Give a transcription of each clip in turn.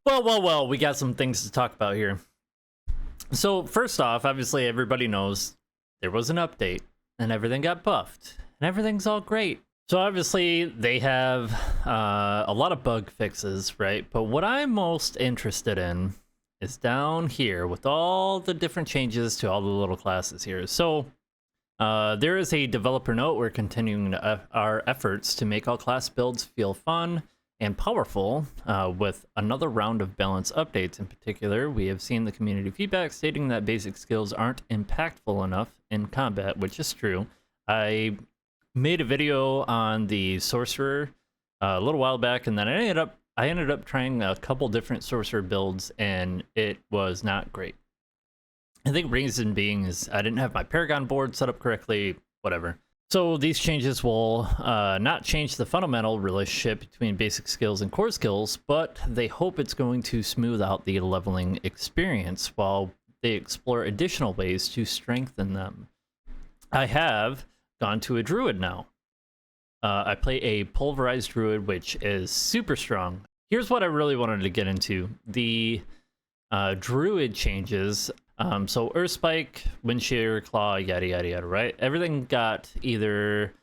Well, we got some things to talk about here. So, first off, obviously, everybody knows there was an update and everything got buffed and everything's all great. So, obviously, they have a lot of bug fixes, right? But what I'm most interested in is down here with all the different changes to all the little classes here. So, there is a developer note. We're continuing our efforts to make all class builds feel fun and powerful with another round of balance updates. In particular, we have seen the community feedback stating that basic skills aren't impactful enough in combat, which is true. I made a video on the sorcerer a little while back, and then I ended up trying a couple different sorcerer builds, and it was not great. I think reason being is I didn't have my Paragon board set up correctly, whatever. So these changes will not change the fundamental relationship between basic skills and core skills, but they hope it's going to smooth out the leveling experience while they explore additional ways to strengthen them. I have gone to a druid now. I play a pulverized druid, which is super strong. Here's what I really wanted to get into. The druid changes. So Earthspike, Windshear, Claw, yada yada yada, right? Everything got either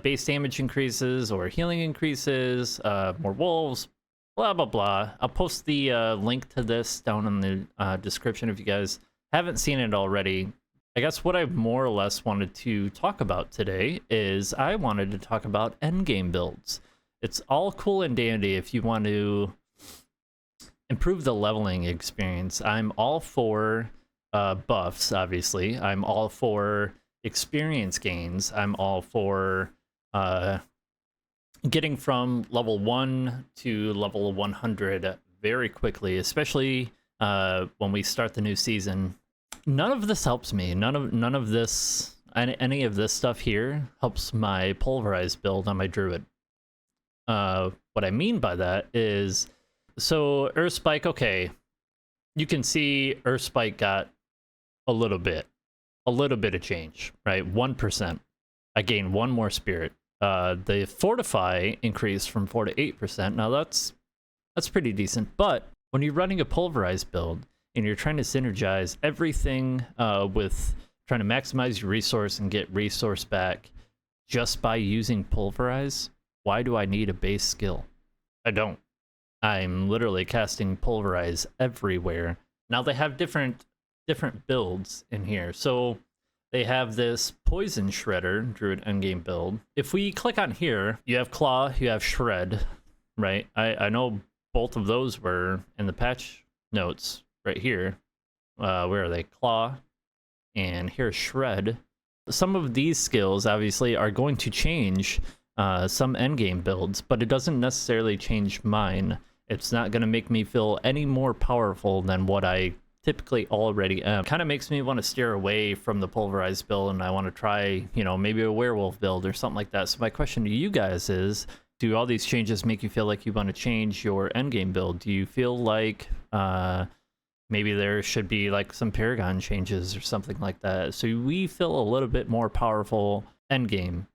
base damage increases or healing increases, more wolves, blah blah blah. I'll post the link to this down in the description if you guys haven't seen it already. I guess what I more or less wanted to talk about today is I wanted to talk about endgame builds. It's all cool and dandy if you want to improve the leveling experience. I'm all for buffs, obviously. I'm all for experience gains. I'm all for getting from level 1 to level 100 very quickly, especially when we start the new season. None of this helps me. None of this, any of this stuff here helps my pulverized build on my druid. What I mean by that is, so Earthspike, okay, you can see Earthspike got a little bit of change, right? 1%. I gained 1 more spirit. The fortify increased from 4 to 8%. Now that's pretty decent. But when you're running a pulverized build and you're trying to synergize everything with trying to maximize your resource and get resource back just by using pulverize, why do I need a base skill? I don't. I'm literally casting pulverize everywhere. Now they have different builds in here. So they have this poison shredder druid endgame build. If we click on here, you have claw, you have shred, right? I know both of those were in the patch notes right here. Where are they? Claw, and here's shred. Some of these skills obviously are going to change some endgame builds, but it doesn't necessarily change mine. It's not going to make me feel any more powerful than what I typically already am. Kind of makes me want to steer away from the pulverized build, and I want to try, you know, maybe a werewolf build or something like that. So my question to you guys is, do all these changes make you feel like you want to change your endgame build? Do you feel like maybe there should be like some Paragon changes or something like that, so we feel a little bit more powerful endgame?